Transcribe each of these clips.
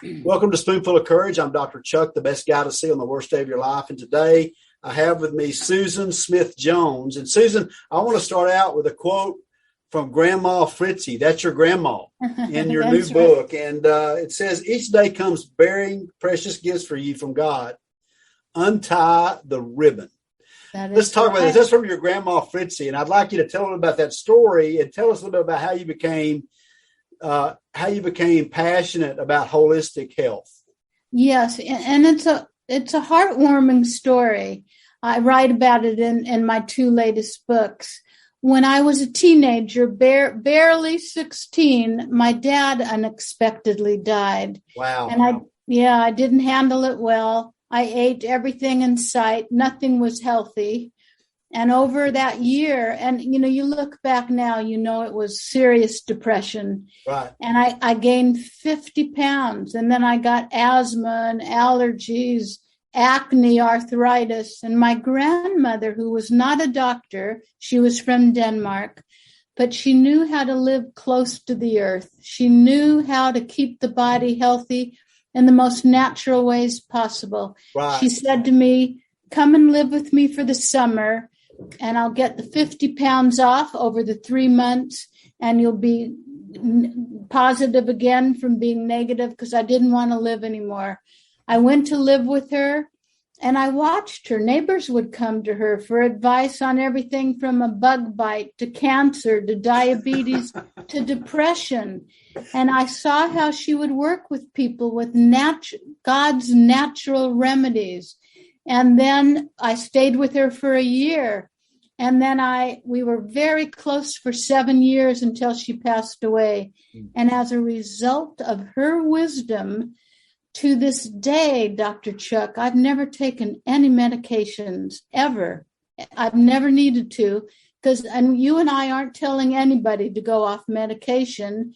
Welcome to Spoonful of Courage. I'm Dr. Chuck, the best guy to see on the worst day of your life. And today I have with me Susan Smith-Jones. And Susan, I want to start out with a quote from Grandma Fritzie. That's your grandma in your new book. And it says, each day comes bearing precious gifts for you from God. Untie the ribbon. Let's talk about this. That's from your Grandma Fritzie. And I'd like you to tell us about that story and tell us a little bit about how you became passionate about holistic health. Yes, and it's a heartwarming story. I write about it in my two latest books. When I was a teenager, barely 16, my dad unexpectedly died. Wow. And I didn't handle it well. I ate everything in sight. Nothing was healthy. And over that year, and you look back now, it was serious depression. Right. And I gained 50 pounds. And then I got asthma and allergies, acne, arthritis. And my grandmother, who was not a doctor, she was from Denmark, but she knew how to live close to the earth. She knew how to keep the body healthy in the most natural ways possible. Right. She said to me, come and live with me for the summer, and I'll get the 50 pounds off over the 3 months, and you'll be positive again from being negative, because I didn't want to live anymore. I went to live with her, and I watched her. Neighbors would come to her for advice on everything from a bug bite to cancer to diabetes to depression. And I saw how she would work with people with God's natural remedies. And then I stayed with her for a year. And then we were very close for 7 years until she passed away. And as a result of her wisdom, to this day, Dr. Chuck, I've never taken any medications ever. I've never needed to, and you and I aren't telling anybody to go off medication.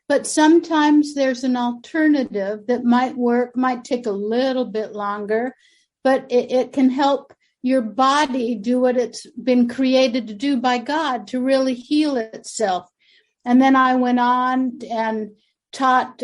But sometimes there's an alternative that might work, might take a little bit longer, but it can help your body do what it's been created to do by God, to really heal itself. And then I went on and taught.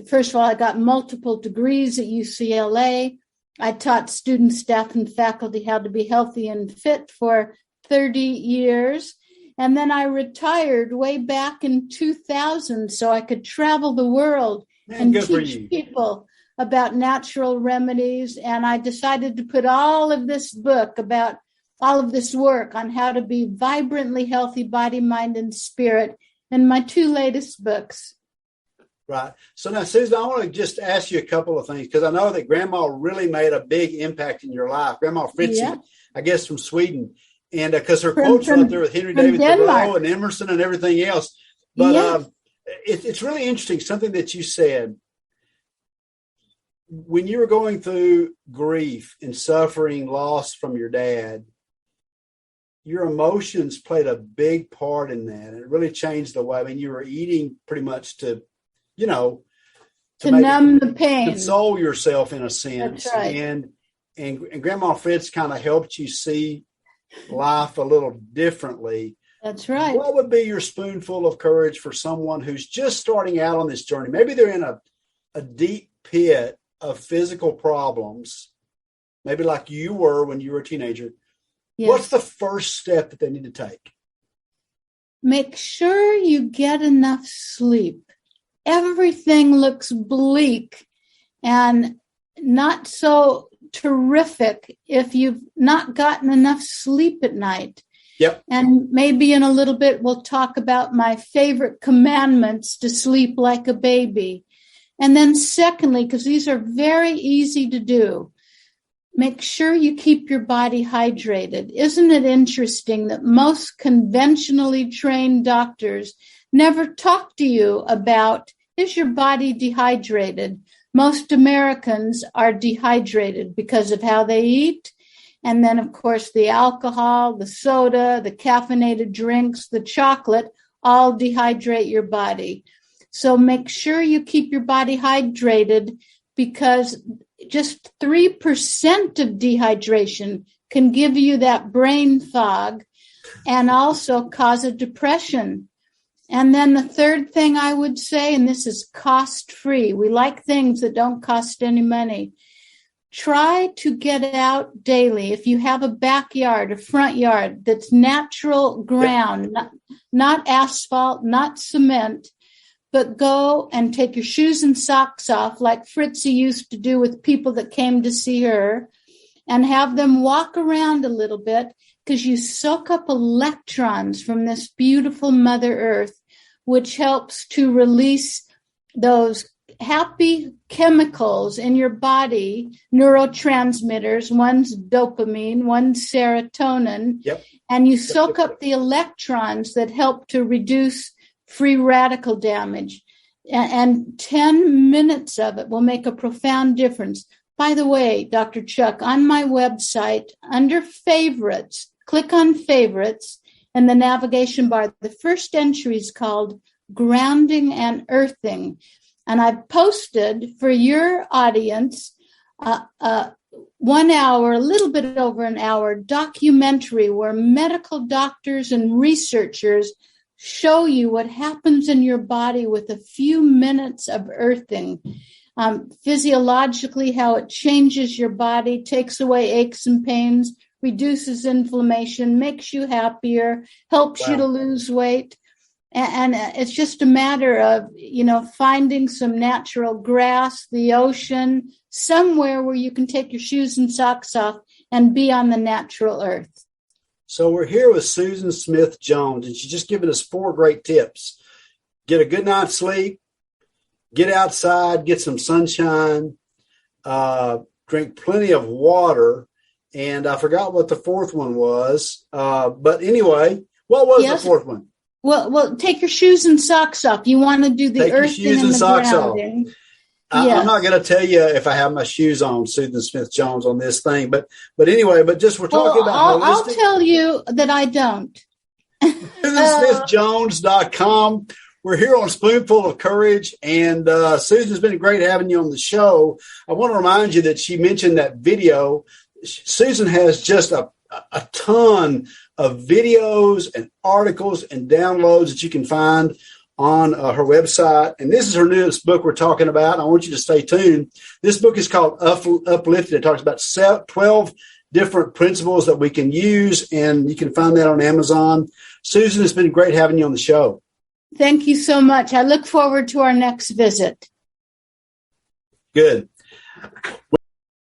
First of all, I got multiple degrees at UCLA. I taught students, staff, and faculty how to be healthy and fit for 30 years. And then I retired way back in 2000 so I could travel the world and teach people about natural remedies. And I decided to put all of this book about all of this work on how to be vibrantly healthy, body, mind, and spirit in my two latest books. Right. So now, Susan, I want to just ask you a couple of things, because I know that Grandma really made a big impact in your life. Grandma Fritzie, yeah. I guess from Sweden. And because her quotes are up there with Henry David Thoreau and Emerson and everything else. But yeah. It's really interesting, something that you said. When you were going through grief and suffering loss from your dad, your emotions played a big part in that. And it really changed the way. I mean, you were eating pretty much to numb the pain, console yourself in a sense. That's right. And Grandma Fritz kind of helped you see life a little differently. That's right. What would be your spoonful of courage for someone who's just starting out on this journey? Maybe they're in a deep pit of physical problems, maybe like you were when you were a teenager. Yes. What's the first step that they need to take? Make sure you get enough sleep. Everything looks bleak and not so terrific if you've not gotten enough sleep at night. Yep. And maybe in a little bit, we'll talk about my favorite commandments to sleep like a baby. And then secondly, because these are very easy to do, make sure you keep your body hydrated. Isn't it interesting that most conventionally trained doctors never talk to you about, is your body dehydrated? Most Americans are dehydrated because of how they eat. And then, of course, the alcohol, the soda, the caffeinated drinks, the chocolate, all dehydrate your body. So make sure you keep your body hydrated, because just 3% of dehydration can give you that brain fog and also cause a depression. And then the third thing I would say, and this is cost-free. We like things that don't cost any money. Try to get out daily. If you have a backyard, a front yard that's natural ground, not asphalt, not cement, but go and take your shoes and socks off like Fritzy used to do with people that came to see her, and have them walk around a little bit, because you soak up electrons from this beautiful Mother Earth, which helps to release those happy chemicals in your body, neurotransmitters. One's dopamine, one's serotonin. Yep. And you soak up the electrons that help to reduce free radical damage. And 10 minutes of it will make a profound difference. By the way, Dr. Chuck, on my website, under favorites, click on favorites in the navigation bar. The first entry is called Grounding and Earthing. And I've posted for your audience 1 hour, a little bit over an hour, documentary where medical doctors and researchers show you what happens in your body with a few minutes of earthing. Physiologically, how it changes your body, takes away aches and pains, reduces inflammation, makes you happier, helps you to lose weight. And it's just a matter of, finding some natural grass, the ocean, somewhere where you can take your shoes and socks off and be on the natural earth. So we're here with Susan Smith Jones, and she's just given us 4 great tips. Get a good night's sleep, get outside, get some sunshine, drink plenty of water, and I forgot what the 4th one was. But anyway, what was the 4th one? Well, take your shoes and socks off. You want to do the earthing and the grounding. Yes. I'm not going to tell you if I have my shoes on, Susan Smith Jones, on this thing, but anyway, just we're talking about holistic. I'll tell you that I don't. SusanSmithJones.com. We're here on Spoonful of Courage, and Susan, it's been great having you on the show. I want to remind you that she mentioned that video. Susan has just a ton of videos and articles and downloads that you can find on her website. And this is her newest book we're talking about. I want you to stay tuned. This book is called Uplifted. It talks about 12 different principles that we can use, and you can find that on Amazon. Susan, it's been great having you on the show. Thank you so much. I look forward to our next visit. Good.